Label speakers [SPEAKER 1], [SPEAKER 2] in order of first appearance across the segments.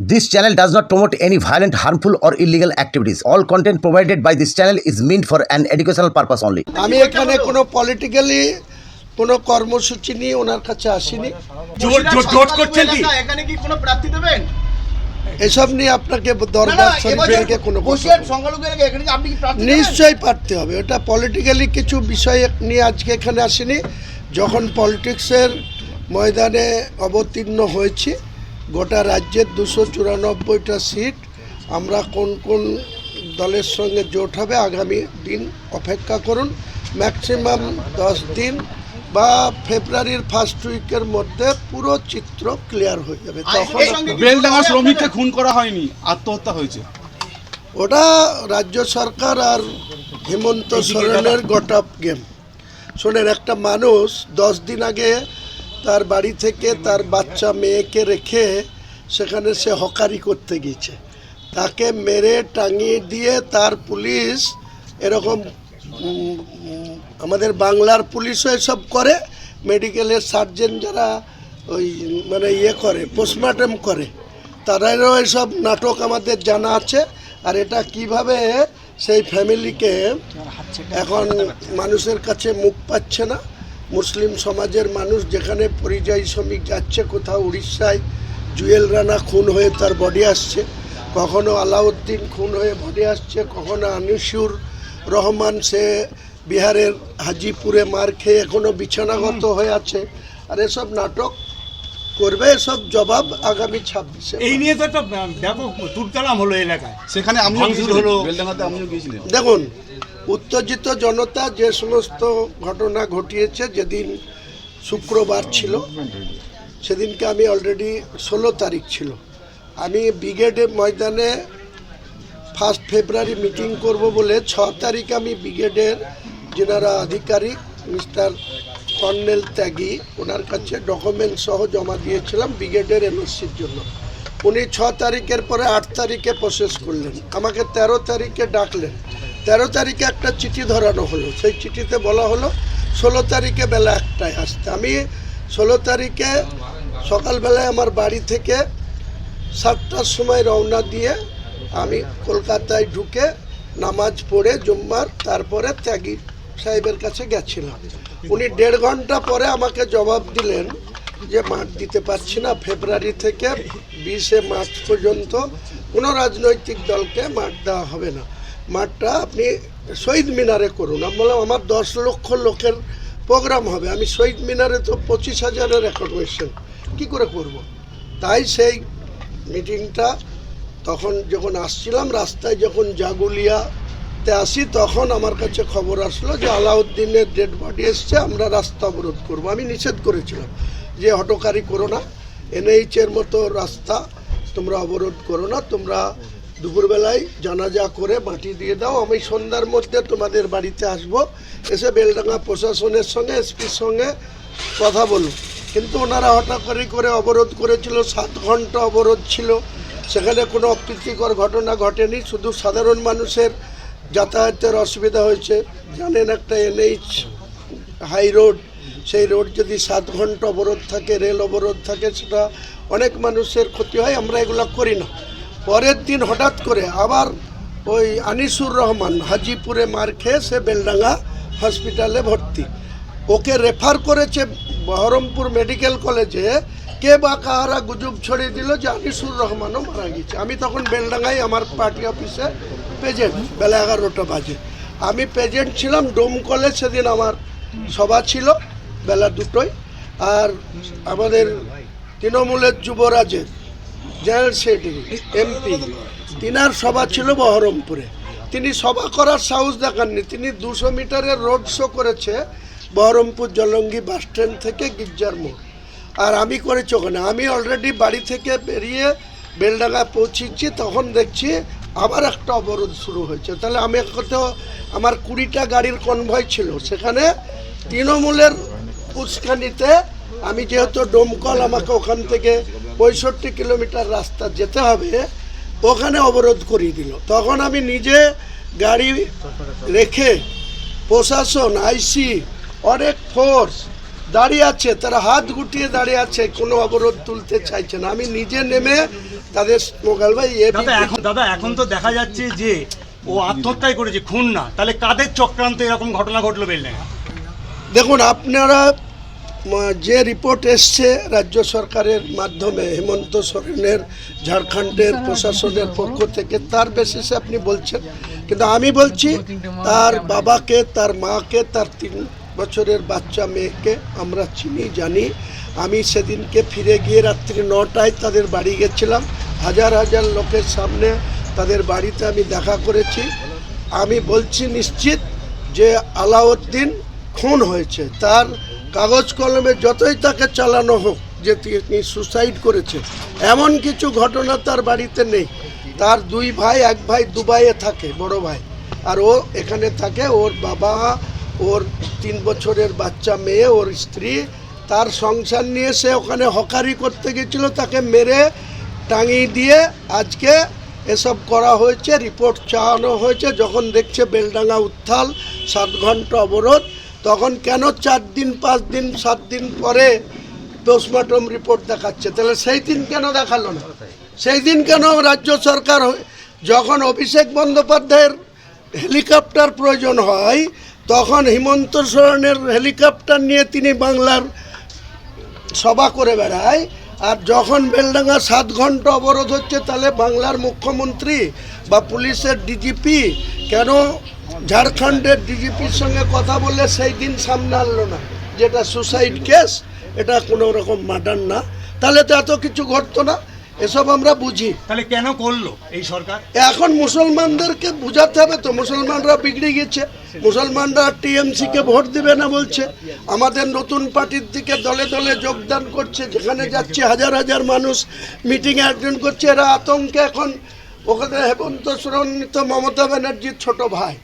[SPEAKER 1] This channel does not promote any violent, harmful, or illegal activities. All content provided by this channel is meant for an educational purpose only.
[SPEAKER 2] আমি এখানে কোনো politically কোনো কর্মসূচি নিয়ে ওনার কাছে আসিনি।
[SPEAKER 3] জোট করছেন কি
[SPEAKER 4] এখানে কি কোনো প্রার্থী দেবেন?
[SPEAKER 2] এসব নিয়ে আপনাকে দরবার শরীফে কোনো
[SPEAKER 4] সংখ্যালঘুদের এখানে আপনি কি প্রার্থী
[SPEAKER 2] নিশ্চয়ই পারতে হবে। ওটা পলিটিক্যালি কিছু বিষয় নিয়ে আজকে এখানে আসিনি। যখন পলিটিক্সের ময়দানে অবতীর্ণ হয়েছি, গোটা রাজ্যের 294টা সিট, আমরা কোন কোন দলের সঙ্গে জোট হবে আগামী দিন অপেক্ষা করুন। ম্যাক্সিমাম 10 দিন বা ফেব্রুয়ারির ফার্স্ট উইকের মধ্যে পুরো চিত্র ক্লিয়ার হয়ে যাবে। তখন
[SPEAKER 3] বেলডাঙ্গা শ্রমিককে খুন করা হয়নি, আত্মহত্যা হয়েছে।
[SPEAKER 2] ওটা রাজ্য সরকার আর হেমন্ত সোরেনের গট আপ গেম। শোনেন, একটা মানুষ 10 দিন আগে তার বাড়ি থেকে তার বাচ্চা মেয়েকে রেখে সেখানে সে হকারি করতে গিয়েছে, তাকে মেরে টাঙিয়ে দিয়ে তার পুলিশ এরকম আমাদের বাংলার পুলিশও এসব করে, মেডিকেলের সার্জেন যারা ওই মানে করে পোস্টমর্টম করে, তারাও এসব নাটক আমাদের জানা আছে। আর এটা কিভাবে সেই ফ্যামিলিকে এখন মানুষের কাছে মুখ পাচ্ছে না। মুসলিম সমাজের মানুষ যেখানে পরিযায়ী শ্রমিক যাচ্ছে, কোথাও উড়িষ্যায় জুয়েল রানা খুন হয়ে তার বডি আসছে, কখনো আলাউদ্দিন খুন হয়ে বডি আসছে, কখনো আনিসুর রহমান সে বিহারের হাজিপুরে মার খেয়ে এখনও বিছানাগত হয়ে আছে। আর এসব নাটক করবে, এসব জবাব আগামী 26-এ।
[SPEAKER 5] এই নিয়ে তো একটা ব্যাপক তুলতালাম হলো এলাকায়,
[SPEAKER 3] সেখানে আমিও গিয়েছিলাম, বেলডাঙ্গাতে আমিও গিয়েছিলাম।
[SPEAKER 2] দেখুন, উত্তেজিত জনতা যে সমস্ত ঘটনা ঘটিয়েছে, যেদিন শুক্রবার ছিল সেদিনকে আমি অলরেডি 16 তারিখ ছিল, আমি ব্রিগেডে ময়দানে 1 ফেব্রুয়ারি মিটিং করব বলে 6 তারিখ আমি ব্রিগেডের যেনারা আধিকারিক মিস্টার কর্নেল ত্যাগী, ওনার কাছে ডকুমেন্ট সহ জমা দিয়েছিলাম ব্রিগেডের এনওসির জন্য। উনি 6 তারিখের পরে 8 তারিখে প্রসেস করলেন, আমাকে 13 তারিখে ডাকলেন। 13 তারিখে একটা চিঠি ধরানো হলো, সেই চিঠিতে বলা হলো 16 তারিখে বেলা 1টায় আসতে। আমি 16 তারিখে সকালবেলায় আমার বাড়ি থেকে 7টার সময় রওনা দিয়ে আমি কলকাতায় ঢুকে নামাজ পড়ে জুম্মার তারপরে ত্যাগী সাহেবের কাছে গেছিলাম। উনি 1.5 ঘন্টা পরে আমাকে জবাব দিলেন যে মাঠ দিতে পারছি না, ফেব্রুয়ারি থেকে 20 মার্চ পর্যন্ত কোনো রাজনৈতিক দলকে মাঠ দেওয়া হবে না, মাঠটা আপনি শহীদ মিনারে করুন। আমি বললাম আমার 10 লক্ষ লোকের প্রোগ্রাম হবে, আমি শহীদ মিনারে তো 25,000-এর অ্যাকোমোডেশন কী করে করব। তাই সেই মিটিংটা তখন যখন আসছিলাম, রাস্তায় যখন জাগুলিয়াতে আসি, তখন আমার কাছে খবর আসলো যে আলাউদ্দিনের ডেড বডি এসছে, আমরা রাস্তা অবরোধ করব। আমি নিষেধ করেছিলাম যে হটকারি করো না, এনএইচের মতো রাস্তা তোমরা অবরোধ করো না, তোমরা দুপুরবেলায় জানাজা করে মাটি দিয়ে দাও, আমি সন্ধ্যার মধ্যে তোমাদের বাড়িতে আসব, এসে বেলডাঙ্গা প্রশাসনের সঙ্গে এসপির সঙ্গে কথা বলুন। কিন্তু ওনারা হটকারি করে অবরোধ করেছিল, 7 ঘন্টা অবরোধ ছিল, সেখানে কোনো অপ্রীতিকর ঘটনা ঘটেনি, শুধু সাধারণ মানুষের যাতায়াতের অসুবিধা হয়েছে। জানেন, একটা এনএইচ হাই রোড, সেই রোড যদি 7 ঘন্টা অবরোধ থাকে, রেল অবরোধ থাকে, সেটা অনেক মানুষের ক্ষতি হয়, আমরা এগুলো করি না। পরের দিন হঠাৎ করে আবার ওই আনিসুর রহমান হাজিপুরে মার খেয়ে সে বেলডাঙ্গা হসপিটালে ভর্তি, ওকে রেফার করেছে বহরমপুর মেডিকেল কলেজে। কে বা কাহারা গুজব ছড়িয়ে দিল যে আনিসুর রহমানও মারা গেছে। আমি তখন বেলডাঙ্গায় আমার পার্টি অফিসে প্রেজেন্ট, বেলা 11টা বাজে আমি প্রেজেন্ট ছিলাম। ডোমকলে সেদিন আমার সভা ছিল বেলা 2টোয়, আর আমাদের তৃণমূলের যুবরাজের জেনারেল সেক্রেটারি এমপি, তিনার সভা ছিল বহরমপুরে। তিনি সভা করার সাহস দেখাননি, তিনি 200 মিটারের রোড শো করেছে বহরমপুর জলঙ্গি বাস স্ট্যান্ড থেকে গির্জার মোড়, আর আমি করেছি ওখানে। আমি অলরেডি বাড়ি থেকে বেরিয়ে বেলডাঙ্গায় পৌঁছেছি, তখন দেখছি আবার একটা অবরোধ শুরু হয়েছে। তাহলে আমি তো আমার 20টা গাড়ির কনভয় ছিল, সেখানে তৃণমূলের উস্কানিতে আমি যেহেতু ডোমকল, আমাকে ওখান থেকে 65 কিলোমিটার রাস্তা যেতে হবে, ওখানে অবরোধ করিয়ে দিল। তখন আমি নিজে গাড়ি রেখে প্রশাসন, আইসি, অনেক ফোর্স দাঁড়িয়ে আছে, তারা হাত গুটিয়ে দাঁড়িয়ে আছে, কোনো অবরোধ তুলতে চাইছে না। আমি নিজে নেমে তাদের মোগাল ভাই
[SPEAKER 5] দাদা এখন তো দেখা যাচ্ছে যে ও আত্মহত্যাই করেছে, খুন না, তাহলে কাদের চক্রান্ত এরকম ঘটনা ঘটলো বেলডাঙ্গা?
[SPEAKER 2] দেখুন, আপনারা যে রিপোর্ট এসছে রাজ্য সরকারের মাধ্যমে হেমন্ত সোরেনের ঝাড়খণ্ডের প্রশাসনের পক্ষ থেকে, তার বেসিসে আপনি বলছেন, কিন্তু আমি বলছি তার বাবাকে, তার মাকে, তার 3 বছরের বাচ্চা মেয়েকে আমরা চিনি, জানি। আমি সেদিনকে ফিরে গিয়ে রাত্রি 9টায় তাদের বাড়ি গেছিলাম, হাজার হাজার লোকের সামনে তাদের বাড়িতে আমি দেখা করেছি। আমি বলছি নিশ্চিত যে আলাউদ্দিন খুন হয়েছে। তার কাগজ কলমে যতই তাকে চালানো হোক যে তিনি সুসাইড করেছে, এমন কিছু ঘটনা তার বাড়িতে নেই। তার 2 ভাই, এক ভাই দুবাইয়ে থাকে, বড় ভাই, আর ও এখানে থাকে। ওর বাবা, ওর 3 বছরের বাচ্চা মেয়ে, ওর স্ত্রী, তার সংসার নিয়ে সে ওখানে হকারি করতে গেছিল, তাকে মেরে টাঙিয়ে দিয়ে আজকে এসব করা হয়েছে, রিপোর্ট চাওয়ানো হয়েছে। যখন দেখছে বেলডাঙ্গা উত্তাল, 7 ঘন্টা অবরোধ, তখন কেন 4 দিন, 5 দিন, 7 দিন পরে পোস্টমর্টম রিপোর্ট দেখাচ্ছে? তাহলে সেই দিন কেন দেখালো না? সেই দিন কেন রাজ্য সরকার, যখন অভিষেক বন্দ্যোপাধ্যায়ের হেলিকপ্টার প্রয়োজন হয়, তখন হেমন্ত সোরেনের হেলিকপ্টার নিয়ে তিনি বাংলার সভা করে বেড়ায়, আর যখন বেলডাঙ্গা 7 ঘন্টা অবরোধ হচ্ছে, তাহলে বাংলার মুখ্যমন্ত্রী বা পুলিশের ডিজিপি কেন ঝাড়খণ্ডের ডিজিপির সঙ্গে কথা বলে সেই দিন সামনে আনলো না, যেটা সুসাইড কেস, এটা কোনো রকম মার্ডার না? তাহলে তো এত কিছু ঘটতো না। এসব আমরা বুঝি।
[SPEAKER 5] তাহলে কেন করলো এই সরকার?
[SPEAKER 2] এখন মুসলমানদেরকে বুঝাতে হবে তো, মুসলমানরা বিগড়ে গেছে, মুসলমানরা টিএমসিকে ভোট দিবে না বলছে, আমাদের নতুন পার্টির দিকে দলে দলে যোগদান করছে, যেখানে যাচ্ছে হাজার হাজার মানুষ মিটিং অ্যাটেন্ড করছে। এরা আতঙ্কে এখন, ওখানে হেমন্ত সোরেন তো মমতা ব্যানার্জির ছোট ভাই,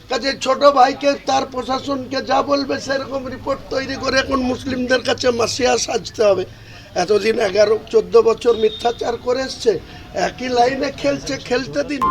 [SPEAKER 2] কাজে ছোট ভাইকে তার প্রশাসনকে যা বলবে সেরকম রিপোর্ট তৈরি করে এখন মুসলিমদের কাছে মাসিয়া সাজতে হবে। এতদিন 11-14 বছর মিথ্যাচার করে এসছে, একই লাইনে খেলছে, খেলতে দিন।